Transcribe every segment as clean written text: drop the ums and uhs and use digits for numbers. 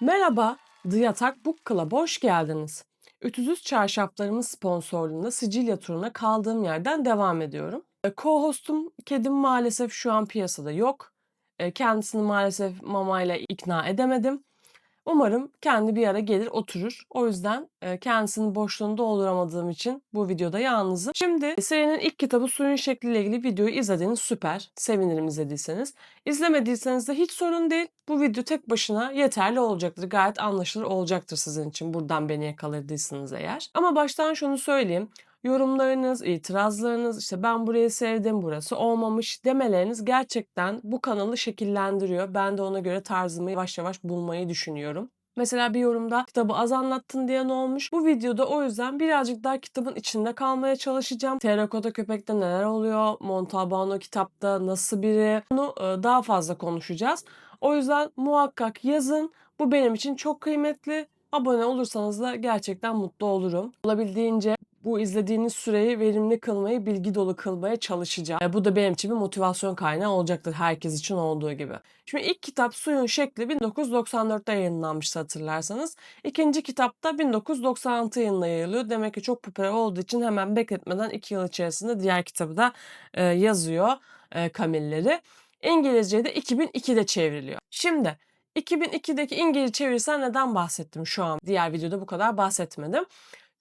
Merhaba, The Yatak Book Club'a hoş geldiniz. Ütüsüz Çarşaflarımız sponsorluğunda Sicilya turuna kaldığım yerden devam ediyorum. Co-hostum kedim maalesef şu an piyasada yok. Kendisini maalesef mamayla ikna edemedim. Umarım kendi bir ara gelir oturur. O yüzden kendisinin boşluğunu dolduramadığım için bu videoda yalnızım. Şimdi serinin ilk kitabı Suyun Şekliyle ilgili videoyu izlediğiniz süper. Sevinirim izlediyseniz. İzlemediyseniz de hiç sorun değil. Bu video tek başına yeterli olacaktır. Gayet anlaşılır olacaktır sizin için. Buradan beni yakaladıysanız eğer. Ama baştan şunu söyleyeyim. Yorumlarınız, itirazlarınız, işte ben burayı sevdim, burası olmamış demeleriniz gerçekten bu kanalı şekillendiriyor. Ben de ona göre tarzımı yavaş yavaş bulmayı düşünüyorum. Mesela bir yorumda kitabı az anlattın diye ne olmuş? Bu videoda o yüzden birazcık daha kitabın içinde kalmaya çalışacağım. Terrakota Köpek'te neler oluyor? Montalbano kitapta nasıl biri? Bunu daha fazla konuşacağız. O yüzden muhakkak yazın. Bu benim için çok kıymetli. Abone olursanız da gerçekten mutlu olurum. Olabildiğince bu izlediğiniz süreyi verimli kılmayı, bilgi dolu kılmaya çalışacağım. Bu da benim için bir motivasyon kaynağı olacaktır herkes için olduğu gibi. Şimdi ilk kitap Suyun Şekli 1994'te yayınlanmıştı hatırlarsanız. İkinci kitap da 1996 yılında yayılıyor. Demek ki çok popüler olduğu için hemen bekletmeden 2 yıl içerisinde diğer kitabı da yazıyor Camille'leri. İngilizce'ye de 2002'de çevriliyor. Şimdi 2002'deki İngilizce çevirisinden neden bahsettim şu an? Diğer videoda bu kadar bahsetmedim.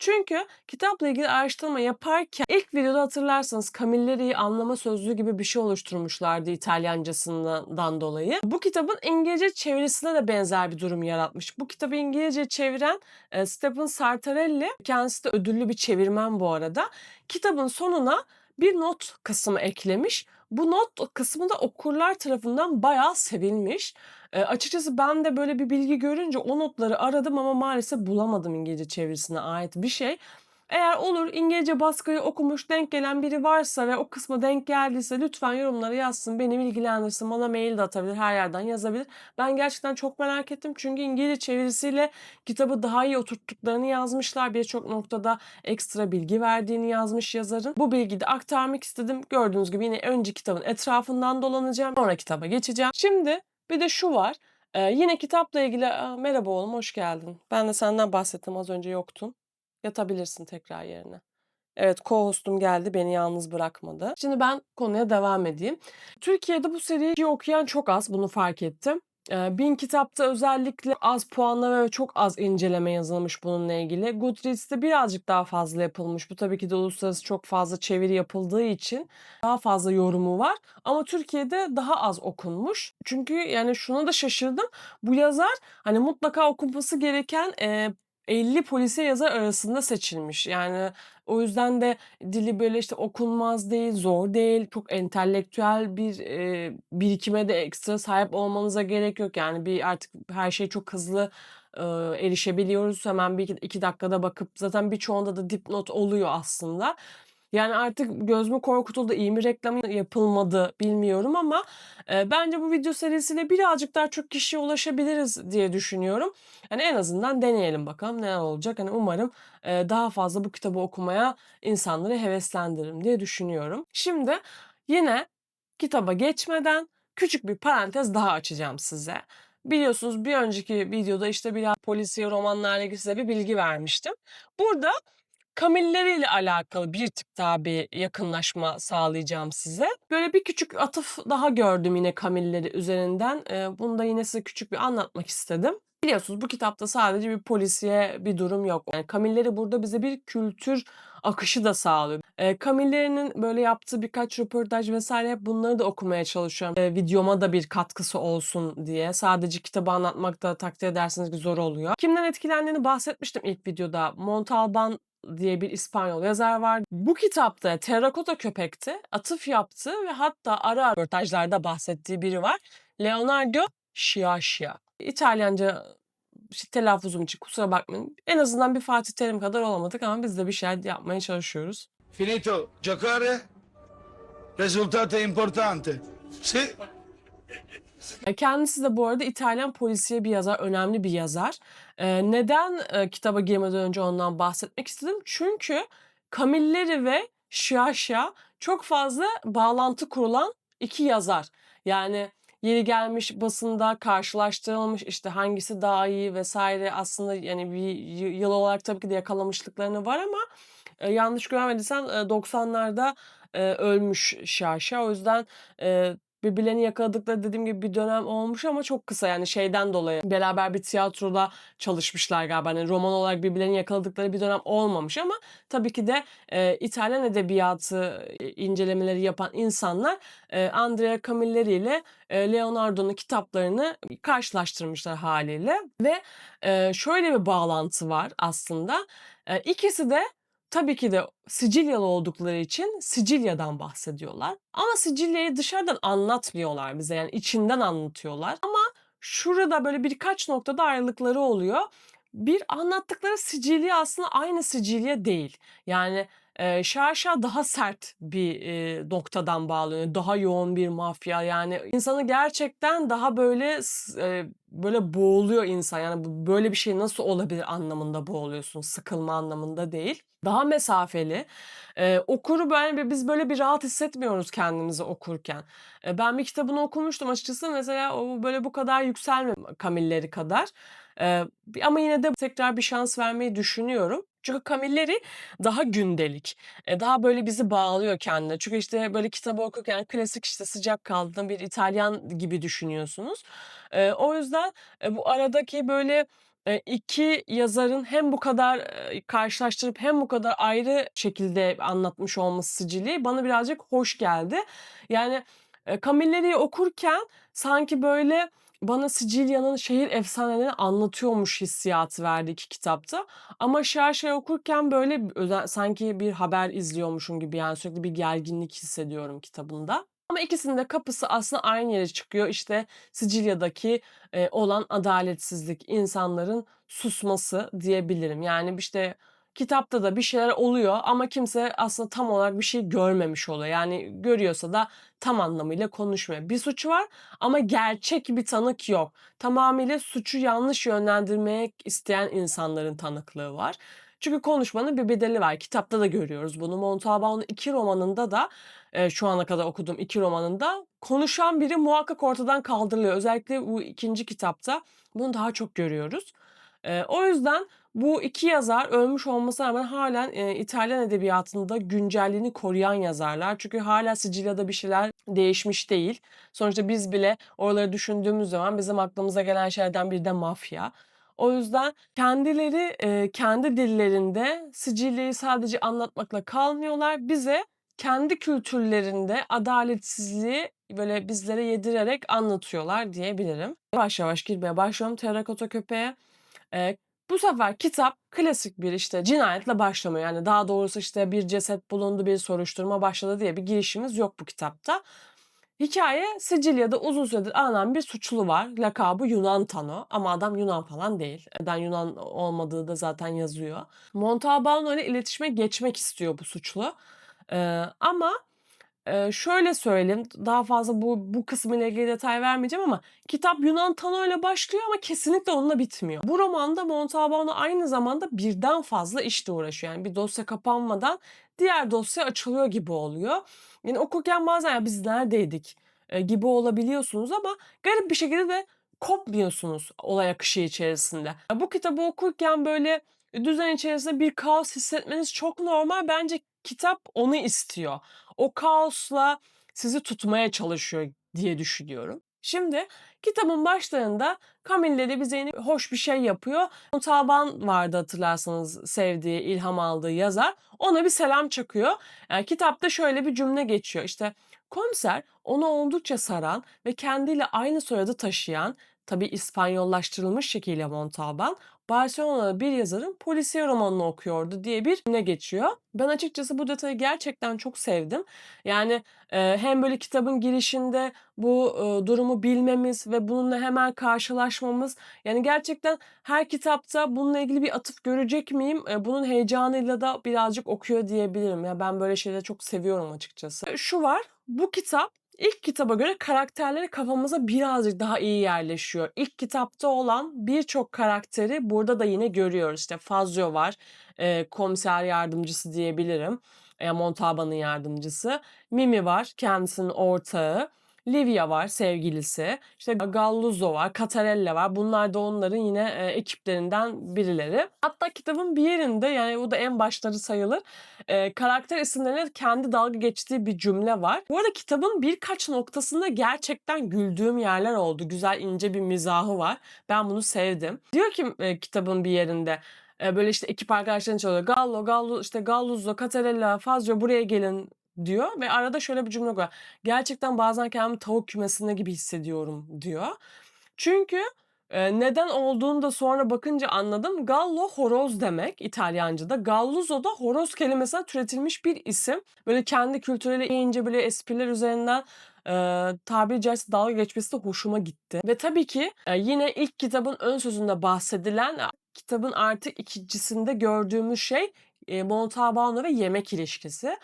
Çünkü kitapla ilgili araştırma yaparken ilk videoda hatırlarsanız Camilleri'yi anlama sözlüğü gibi bir şey oluşturmuşlardı İtalyancasından dolayı. Bu kitabın İngilizce çevirisine de benzer bir durum yaratmış. Bu kitabı İngilizce çeviren Stephen Sartarelli, kendisi de ödüllü bir çevirmen bu arada. Kitabın sonuna bir not kısmı eklemiş. Bu not kısmı da okurlar tarafından bayağı sevilmiş. Açıkçası ben de böyle bir bilgi görünce o notları aradım ama maalesef bulamadım İngilizce çevirisine ait bir şey. Eğer olur İngilizce baskıyı okumuş denk gelen biri varsa ve o kısma denk geldiyse lütfen yorumlara yazsın. Beni bilgilendirsin. Bana mail de atabilir. Her yerden yazabilir. Ben gerçekten çok merak ettim. Çünkü İngilizce çevirisiyle kitabı daha iyi oturttuklarını yazmışlar. Birçok noktada ekstra bilgi verdiğini yazmış yazarın. Bu bilgiyi de aktarmak istedim. Gördüğünüz gibi yine önce kitabın etrafından dolanacağım. Sonra kitaba geçeceğim. Şimdi bir de şu var. Yine kitapla ilgili merhaba oğlum hoş geldin. Ben de senden bahsettim az önce yoktun. Yatabilirsin tekrar yerine. Evet, co-hostum geldi, beni yalnız bırakmadı. Şimdi ben konuya devam edeyim. Türkiye'de bu seriyi okuyan çok az, bunu fark ettim. 1000 kitapta özellikle az puanlama ve çok az inceleme yazılmış bununla ilgili. Goodreads'te birazcık daha fazla yapılmış. Bu tabii ki de uluslararası çok fazla çeviri yapıldığı için daha fazla yorumu var. Ama Türkiye'de daha az okunmuş. Çünkü yani şuna da şaşırdım. Bu yazar hani mutlaka okunması gereken 50 polisiye yazar arasında seçilmiş. Yani o yüzden de dili böyle işte okunmaz değil, zor değil, çok entelektüel bir birikime de ekstra sahip olmanıza gerek yok. Yani bir artık her şey çok hızlı erişebiliyoruz. Hemen bir iki dakikada bakıp zaten birçoğunda da dipnot oluyor aslında. Yani artık göz mü korkutuldu, iyi mi reklam yapılmadı bilmiyorum ama bence bu video serisiyle birazcık daha çok kişiye ulaşabiliriz diye düşünüyorum. Hani en azından deneyelim bakalım neler olacak. Hani umarım daha fazla bu kitabı okumaya insanları heveslendiririm diye düşünüyorum. Şimdi yine kitaba geçmeden küçük bir parantez daha açacağım size. Biliyorsunuz bir önceki videoda işte biraz polisiye romanlarla ilgili size bir bilgi vermiştim. Burada Camille'leriyle alakalı bir tık daha bir yakınlaşma sağlayacağım size. Böyle bir küçük atıf daha gördüm yine Camille'leri üzerinden. Bunu da yine size küçük bir anlatmak istedim. Biliyorsunuz bu kitapta sadece bir polisiye bir durum yok. Yani Camille'leri burada bize bir kültür akışı da sağlıyor. Camille'nin böyle yaptığı birkaç röportaj vesaire hep bunları da okumaya çalışıyorum. Videoma da bir katkısı olsun diye. Sadece kitabı anlatmak da takdir edersiniz ki zor oluyor. Kimden etkilendiğini bahsetmiştim ilk videoda. Montalban diye bir İspanyol yazar var. Bu kitapta Terrakota Köpek'te atıf yaptığı ve hatta ara röportajlarda bahsettiği biri var. Leonardo Sciascia. İtalyanca telaffuzum için kusura bakmayın. En azından bir Fatih Terim kadar olamadık ama biz de bir şeyler yapmaya çalışıyoruz. Finito giocare, risultato importante. Sì. Kendisi de bu arada İtalyan polisiye bir yazar, önemli bir yazar. Neden kitaba girmeden önce ondan bahsetmek istedim? Çünkü Camilleri ve Sciascia çok fazla bağlantı kurulan iki yazar. Yani yeri gelmiş basında karşılaştırılmış, işte, hangisi daha iyi vesaire aslında, yani, bir yıl olarak tabii ki de yakalamışlıkları var ama, yanlış görmediysem, 90'larda, ölmüş Şaşa. O yüzden, birbirlerini yakaladıkları dediğim gibi bir dönem olmuş ama çok kısa, yani, şeyden dolayı beraber bir tiyatroda çalışmışlar galiba. Hani, roman olarak birbirlerini yakaladıkları bir dönem olmamış ama tabii ki de, İtalyan edebiyatı, incelemeleri yapan insanlar, Andrea Camilleri ile, Leonardo'nun kitaplarını karşılaştırmışlar hâliyle ve, şöyle bir bağlantı var aslında. İkisi de tabii ki de Sicilyalı oldukları için Sicilya'dan bahsediyorlar ama Sicilya'yı dışarıdan anlatmıyorlar bize, yani içinden anlatıyorlar ama şurada böyle birkaç noktada ayrılıkları oluyor. Bir, anlattıkları Sicilya aslında aynı Sicilya değil. Yani, Şarşa daha sert bir, noktadan bağlanıyor. Daha yoğun bir mafya, yani insanı gerçekten daha böyle böyle boğuluyor insan. Yani böyle bir şey nasıl olabilir anlamında boğuluyorsun, sıkılma anlamında değil. Daha mesafeli. Okuru böyle biz böyle bir rahat hissetmiyoruz kendimizi okurken. Ben bir kitabını okumuştum açıkçası. Mesela o böyle bu kadar yükselmedi Camilleri kadar. Ama yine de tekrar bir şans vermeyi düşünüyorum. Çünkü Camilleri daha gündelik, daha böyle bizi bağlıyor kendine. Çünkü, işte, böyle kitabı okurken klasik, işte, sıcakkanlı bir İtalyan gibi düşünüyorsunuz. O yüzden, bu aradaki böyle, 2 yazarın hem bu kadar, karşılaştırıp hem bu kadar ayrı şekilde anlatmış olması Sicilya'yı bana birazcık hoş geldi. Yani, Camilleri'yi okurken sanki böyle bana Sicilya'nın şehir efsanelerini anlatıyormuş hissiyatı verdi 2 kitapta. Ama Şarşa'yı okurken böyle sanki bir haber izliyormuşum gibi, yani sürekli bir gerginlik hissediyorum kitabında. Ama ikisinin de kapısı aslında aynı yere çıkıyor. İşte Sicilya'daki, olan adaletsizlik, insanların susması diyebilirim. Yani, işte, kitapta da bir şeyler oluyor ama kimse aslında tam olarak bir şey görmemiş oluyor. Yani görüyorsa da tam anlamıyla konuşmuyor. Bir suç var ama gerçek bir tanık yok. Tamamıyla suçu yanlış yönlendirmek isteyen insanların tanıklığı var. Çünkü konuşmanın bir bedeli var. Kitapta da görüyoruz bunu. Montalbao'nun 2 romanında da, şu ana kadar okuduğum 2 romanında konuşan biri muhakkak ortadan kaldırılıyor. Özellikle bu ikinci kitapta bunu daha çok görüyoruz. O yüzden bu 2 yazar ölmüş olmasına rağmen hâlen, İtalyan edebiyatında güncelliğini koruyan yazarlar. Çünkü hâlâ Sicilya'da bir şeyler değişmiş değil. Sonuçta biz bile oraları düşündüğümüz zaman bizim aklımıza gelen şeylerden biri de mafya. O yüzden kendileri, kendi dillerinde Sicilya'yı sadece anlatmakla kalmıyorlar. Bize kendi kültürlerinde adaletsizliği böyle bizlere yedirerek anlatıyorlar diyebilirim. Yavaş yavaş girmeye başlıyorum Terrakota Köpeğe. Eee, Bu sefer kitap klasik bir, işte, cinayetle başlamıyor. Yani, daha doğrusu, işte, bir ceset bulundu, bir soruşturma başladı diye bir girişimiz yok bu kitapta. Hikâye Sicilya'da uzun süredir aranan bir suçlu var. Lakabı Yunan Tano ama adam Yunan falan değil. Neden Yunan olmadığı da zaten yazıyor. Montalbano ile iletişime geçmek istiyor bu suçlu. Ama şöyle söyleyeyim, daha fazla bu kısmıyla ilgili detay vermeyeceğim ama kitap Yunan Tano ile başlıyor ama kesinlikle onunla bitmiyor. Bu romanda Montalbano aynı zamanda birden fazla işle uğraşıyor. Yani bir dosya kapanmadan diğer dosya açılıyor gibi oluyor. Yani okurken bazen "Ya biz neredeydik?" Gibi olabiliyorsunuz ama garip bir şekilde de kopmuyorsunuz olay akışı içerisinde. Bu kitabı okurken böyle düzen içerisinde bir kaos hissetmeniz çok normal. Bence kitap onu istiyor. O kaosla sizi tutmaya çalışıyor diye düşünüyorum. Şimdi kitabın başlarında Camilleri bize yeni hoş bir şey yapıyor. Taban vardı hatırlarsanız sevdiği, ilham aldığı yazar. Ona bir selam çakıyor. Kitapta şöyle bir cümle geçiyor. İşte komiser onu oldukça saran ve kendiyle aynı soyadı taşıyan, tabii İspanyollaştırılmış şekilde Montalban, Barcelona'da bir yazarın polisiye romanını okuyordu diye bir cümle geçiyor. Ben açıkçası bu detayı gerçekten çok sevdim. Yani, hem böyle kitabın girişinde bu, durumu bilmemiz ve bununla hemen karşılaşmamız, yani gerçekten her kitapta bununla ilgili bir atıf görecek miyim? Bunun heyecanıyla da birazcık okuyor diyebilirim. Ya, ben böyle şeyleri çok seviyorum açıkçası. Şu var, bu kitap ilk kitaba göre karakterleri kafamıza birazcık daha iyi yerleşiyor. İlk kitapta olan birçok karakteri burada da yine görüyoruz. İşte Fazio var, komiser yardımcısı diyebilirim, Montalban'ın yardımcısı. Mimi var, kendisinin ortağı. Livia var, sevgilisi. İşte Galluzzo var, Catarella var. Bunlar da onların yine ekiplerinden birileri. Hatta kitabın bir yerinde, yani bu da en başları sayılır, karakter isimlerine kendi dalga geçtiği bir cümle var. Bu arada kitabın birkaç noktasında gerçekten güldüğüm yerler oldu. Güzel, ince bir mizahı var. Ben bunu sevdim. Diyor ki kitabın bir yerinde, böyle işte ekip arkadaşlarını çağırıyor. Gallo, işte Galluzzo, Catarella, Fazio buraya gelin diyor ve arada şöyle bir cümle var. Gerçekten bazen kendimi tavuk kümesinde gibi hissediyorum diyor. Çünkü neden olduğunu da sonra bakınca anladım. Gallo horoz demek İtalyanca'da. Galluzzo da horoz kelimesinden türetilmiş bir isim. Böyle kendi kültürüyle iyice böyle espriler üzerinden tabiri caizse dalga geçmesi de hoşuma gitti. Ve tabii ki yine ilk kitabın ön sözünde bahsedilen, kitabın artık ikincisinde gördüğümüz şey Montalbano ve yemek ilişkisi.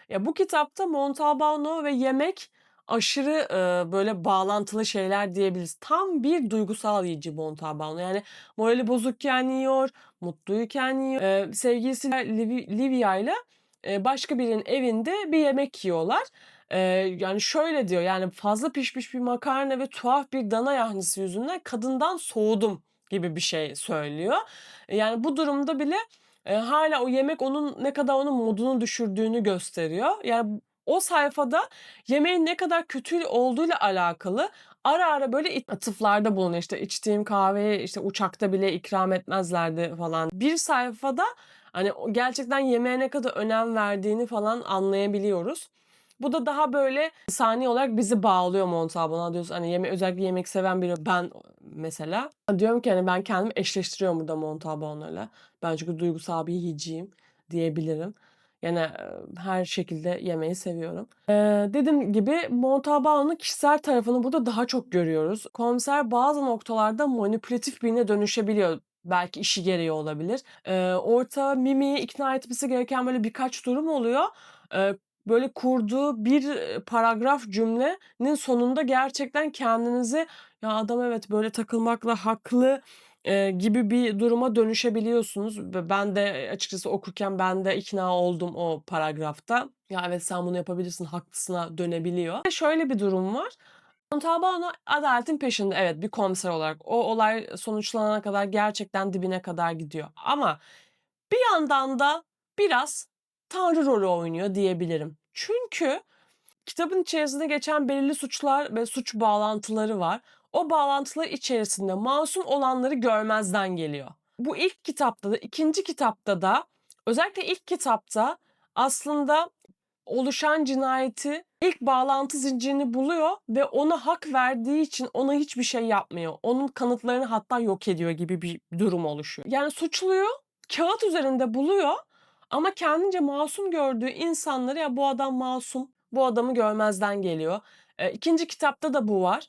Ya bu kitapta Montalbano ve yemek aşırı böyle bağlantılı şeyler diyebiliriz. Tam bir duygusal yiyici Montalbano. Yani morali bozukken yiyor, mutluyken yiyor. Sevgilisi Livia ile başka birinin evinde bir yemek yiyorlar. Yani şöyle diyor, yani fazla pişmiş bir makarna ve tuhaf bir dana yahnisi yüzünden kadından soğudum gibi bir şey söylüyor. Yani bu durumda bile hâlâ o yemek ne kadar onun modunu düşürdüğünü gösteriyor. Yani o sayfada yemeğin ne kadar kötü olduğuyla alakalı ara ara böyle atıflarda bulunuyor. İşte içtiğim kahveyi işte uçakta bile ikram etmezlerdi falan. Bir sayfada hani o gerçekten yemeğe ne kadar önem verdiğini falan anlayabiliyoruz. Bu da daha böyle insani olarak bizi bağlıyor Montalbano'na. Diyorsun hani özellikle yemek seven biri ben mesela. Diyorum ki hani ben kendimi eşleştiriyorum burada Montalbano'yla. Ben çünkü duygusal bir yiyeceğim diyebilirim. Yani her şekilde yemeği seviyorum. Dediğim gibi Montalbano'nun kişisel tarafını burada daha çok görüyoruz. Komiser bazı noktalarda manipülatif birine dönüşebiliyor. Belki işi gereği olabilir. Orta Mimi'yi ikna etmesi gereken böyle birkaç durum oluyor. Böyle kurduğu bir paragraf cümlenin sonunda gerçekten kendinizi ya adam evet böyle takılmakla haklı gibi bir duruma dönüşebiliyorsunuz. Ben de açıkçası okurken ben de ikna oldum o paragrafta. Ya evet sen bunu yapabilirsin, haklısına dönebiliyor. Ve şöyle bir durum var. Montalbano adaletin peşinde, evet, bir komiser olarak. O olay sonuçlanana kadar gerçekten dibine kadar gidiyor. Ama bir yandan da biraz tanrı rolü oynuyor diyebilirim. Çünkü kitabın içerisinde geçen belirli suçlar ve suç bağlantıları var. O bağlantılar içerisinde masum olanları görmezden geliyor. Bu ilk kitapta da, ikinci kitapta da, özellikle ilk kitapta aslında oluşan cinayeti ilk bağlantı zincirini buluyor ve ona hak verdiği için ona hiçbir şey yapmıyor. Onun kanıtlarını hatta yok ediyor gibi bir durum oluşuyor. Yani suçluyu kağıt üzerinde buluyor ama kendince masum gördüğü insanları ya bu adam masum, bu adamı görmezden geliyor. İkinci kitapta da bu var.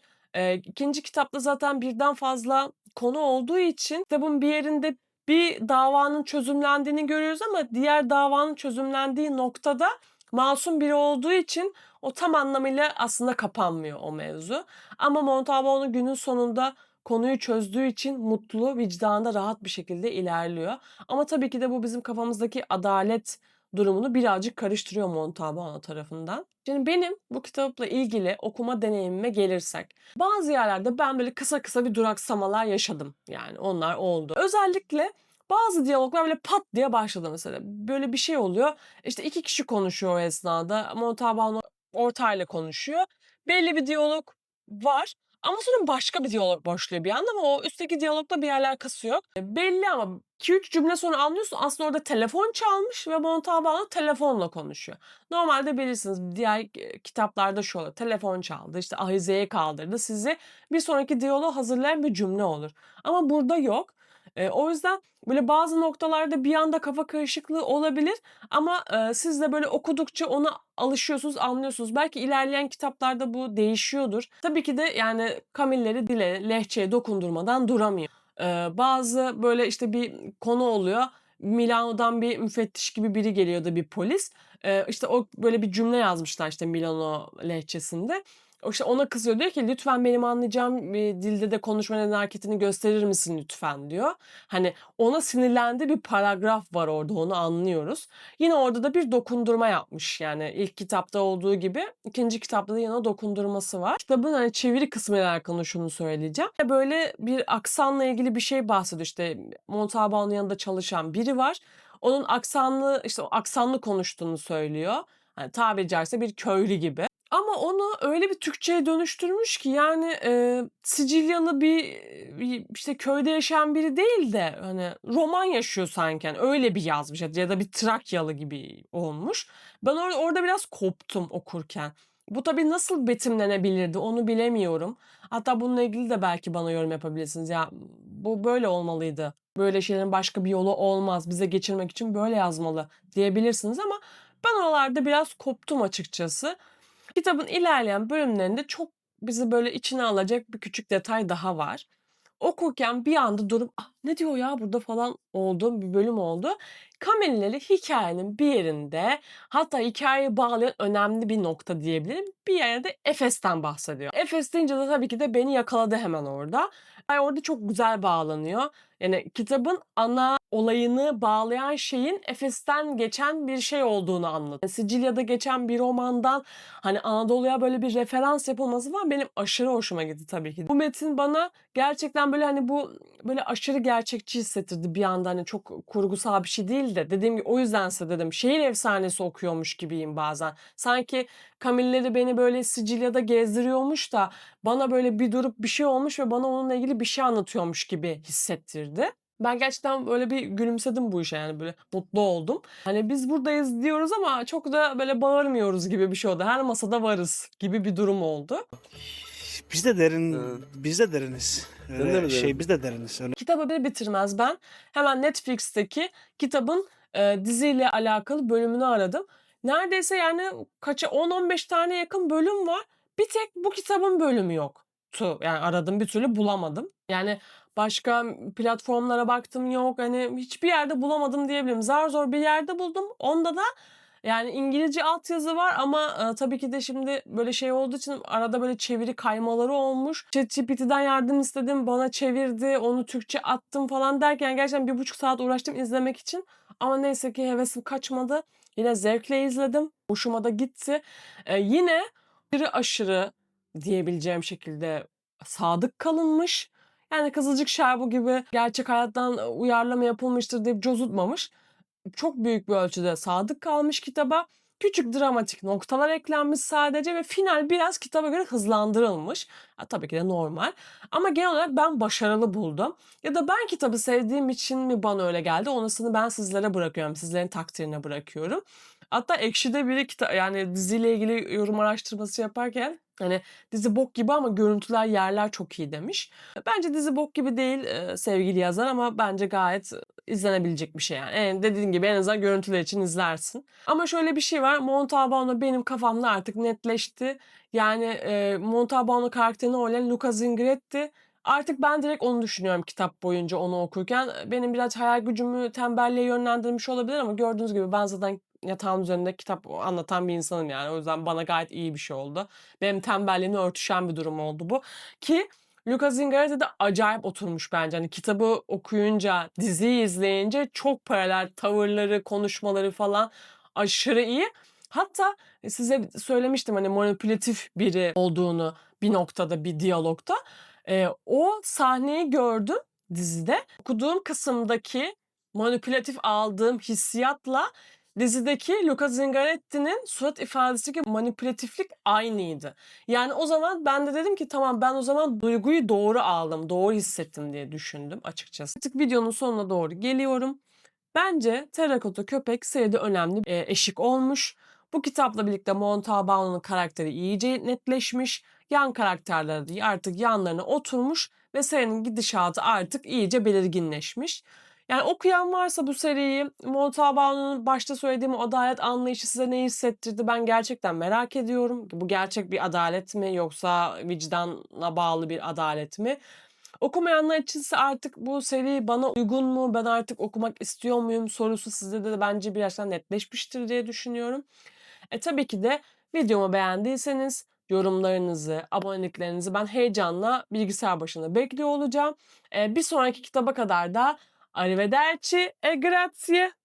İkinci kitapta zaten birden fazla konu olduğu için kitabın bir yerinde bir davanın çözümlendiğini görüyoruz ama diğer davanın çözümlendiği noktada masum biri olduğu için o tam anlamıyla aslında kapanmıyor o mevzu. Ama Montalbano günün sonunda konuyu çözdüğü için mutlu, vicdanında rahat bir şekilde ilerliyor. Ama tabii ki de bu bizim kafamızdaki adalet durumunu birazcık karıştırıyor Montalbano tarafından. Şimdi benim bu kitapla ilgili okuma deneyimime gelirsek, bazı yerlerde ben böyle kısa kısa bir duraksamalar yaşadım. Yani onlar oldu. Özellikle bazı diyaloglar böyle pat diye başladı mesela. Böyle bir şey oluyor. İşte iki kişi konuşuyor o esnada. Montalbano ortayla konuşuyor. Belli bir diyalog var. Ama sonra başka bir diyalog başlıyor bir anda ama o üstteki diyalogla bir alakası yok. Belli ama 2-3 cümle sonra anlıyorsun aslında orada telefon çalmış ve Montalbano telefonla konuşuyor. Normalde bilirsiniz diğer kitaplarda şu olur. Telefon çaldı, işte ahizeye kaldırdı. Sizi bir sonraki diyaloğu hazırlayan bir cümle olur. Ama burada yok. O yüzden böyle bazı noktalarda bir anda kafa karışıklığı olabilir ama siz de böyle okudukça ona alışıyorsunuz, anlıyorsunuz. Belki ilerleyen kitaplarda bu değişiyordur. Tabii ki de yani Camille'leri dile, lehçeye dokundurmadan duramıyor. Bazı böyle işte bir konu oluyor. Milano'dan bir müfettiş gibi biri geliyor da bir polis. İşte o böyle bir cümle yazmışlar işte Milano lehçesinde. İşte ona kızıyor. Diyor ki lütfen benim anlayacağım dilde de konuşma nezaketini gösterir misin lütfen diyor. Hani ona sinirlendiği bir paragraf var orada, onu anlıyoruz. Yine orada da bir dokundurma yapmış. Yani ilk kitapta olduğu gibi ikinci kitapta da yine o dokundurması var. Kitabın hani çeviri kısmıyla alakalı şunu söyleyeceğim. Böyle bir aksanla ilgili bir şey bahsediyor. İşte Montalbao'nun yanında çalışan biri var. Onun aksanlı, işte o aksanlı konuştuğunu söylüyor. Hani tabiri caizse bir köylü gibi. Ama onu öyle bir Türkçeye dönüştürmüş ki yani, Sicilyalı bir işte köyde yaşayan biri değil de hani roman yaşıyor sanki. Hani öyle bir yazmış ya da bir Trakyalı gibi olmuş. Ben orada biraz koptum okurken. Bu tabii nasıl betimlenebilirdi onu bilemiyorum. Hatta bununla ilgili de belki bana yorum yapabilirsiniz. Ya bu böyle olmalıydı. Böyle şeylerin başka bir yolu olmaz. Bize geçirmek için böyle yazmalı diyebilirsiniz ama ben oralarda biraz koptum açıkçası. Kitabın ilerleyen bölümlerinde çok bizi böyle içine alacak bir küçük detay daha var. Okurken bir anda durup "Ah, ne diyor ya burada?" falan olduğum bir bölüm oldu. Kamilleri hikayenin bir yerinde, hatta hikayeyi bağlayan önemli bir nokta diyebilirim. Bir yerde Efes'ten bahsediyor. Efes deyince de tabii ki de beni yakaladı hemen orada. Orada çok güzel bağlanıyor. Yani kitabın ana olayını bağlayan şeyin Efes'ten geçen bir şey olduğunu anlatıyor. Sicilya'da geçen bir romandan hani Anadolu'ya böyle bir referans yapılması var, benim aşırı hoşuma gitti tabii ki. Bu metin bana gerçekten böyle hani bu böyle aşırı gerçekçi hissettirdi bir anda, hani çok kurgusal bir şey değil de dediğim gibi o yüzden size dedim şehir efsanesi okuyormuş gibiyim bazen. Sanki Camille'leri beni böyle Sicilya'da gezdiriyormuş da bana böyle bir durup bir şey olmuş ve bana onunla ilgili bir şey anlatıyormuş gibi hissettirdi. Ben gerçekten böyle bir gülümsedim bu işe, yani böyle mutlu oldum. Hani biz buradayız diyoruz ama çok da böyle bağırmıyoruz gibi bir şey oldu. Her masada varız gibi bir durum oldu. Biz de derin, Evet. biz de deriniz. Sen de Öyle mi şey, derin? biz de deriniz. Öyle. Kitabı bir bitirmez ben hemen Netflix'teki kitabın diziyle alakalı bölümünü aradım. Neredeyse yani 10-15 tane yakın bölüm var. Bir tek bu kitabın bölümü yoktu. Yani aradım bir türlü bulamadım. Yani başka platformlara baktım, yok. Hani hiçbir yerde bulamadım diyebilirim. Zar zor bir yerde buldum. Onda da yani İngilizce altyazı var ama tabii ki de şimdi böyle şey olduğu için arada böyle çeviri kaymaları olmuş. ChatGPT'den yardım istedim, bana çevirdi, onu Türkçe attım falan derken gerçekten 1,5 saat uğraştım izlemek için. Ama neyse ki hevesim kaçmadı. Yine zevkle izledim. Hoşuma da gitti. Yine aşırı diyebileceğim şekilde sadık kalınmış. Yani Kızılcık Şerbı gibi gerçek hayattan uyarlama yapılmıştır deyip cozutmamış. Çok büyük bir ölçüde sadık kalmış kitaba. Küçük dramatik noktalar eklenmiş sadece ve final biraz kitaba göre hızlandırılmış. Tabii ki de normal. Ama genel olarak ben başarılı buldum. Ya da ben kitabı sevdiğim için mi bana öyle geldi? Onusunu ben sizlere bırakıyorum. Sizlerin takdirine bırakıyorum. Hatta Ekşi'de biri yani diziyle ilgili yorum araştırması yaparken hani dizi bok gibi ama görüntüler, yerler çok iyi demiş. Bence dizi bok gibi değil sevgili yazar, ama bence gayet izlenebilecek bir şey yani. Dediğim gibi en azından görüntüler için izlersin. Ama şöyle bir şey var. Montalbano benim kafamda artık netleşti. Yani Montalbano karakterini oynayan Luca Zingaretti. Artık ben direkt onu düşünüyorum kitap boyunca onu okurken. Benim biraz hayal gücümü tembelliğe yönlendirmiş olabilir ama gördüğünüz gibi ben zaten yatağın üzerinde kitap anlatan bir insanım yani. O yüzden bana gayet iyi bir şey oldu. Benim tembelliğimle örtüşen bir durum oldu bu. Ki Luca Zingaretti de acayip oturmuş bence. Hani kitabı okuyunca, diziyi izleyince çok paralel tavırları, konuşmaları falan aşırı iyi. Hatta size söylemiştim hani manipülatif biri olduğunu bir noktada, bir diyalogta. O sahneyi gördüm dizide. Okuduğum kısımdaki manipülatif aldığım hissiyatla dizideki Luca Zingaretti'nin surat ifadesindeki manipülatiflik aynıydı. Yani o zaman ben de dedim ki tamam, ben o zaman duyguyu doğru aldım, doğru hissettim diye düşündüm açıkçası. Artık videonun sonuna doğru geliyorum. Bence Terrakota Köpek seride önemli bir eşik olmuş. Bu kitapla birlikte Montalbano'nun karakteri iyice netleşmiş. Yan karakterler de artık yanlarına oturmuş ve serinin gidişatı artık iyice belirginleşmiş. Yani okuyan varsa bu seriyi, Montalbano'nun başta söylediğim o adalet anlayışı size ne hissettirdi, ben gerçekten merak ediyorum. Bu gerçek bir adalet mi yoksa vicdana bağlı bir adalet mi? Okumayanlar içinse artık bu seri bana uygun mu? Ben artık okumak istiyor muyum sorusu sizde de bence birazdan netleşmiştir diye düşünüyorum. Tabii ki de videomu beğendiyseniz yorumlarınızı, aboneliklerinizi ben heyecanla bilgisayar başında bekliyor olacağım. Bir sonraki kitaba kadar da arrivederci e grazie.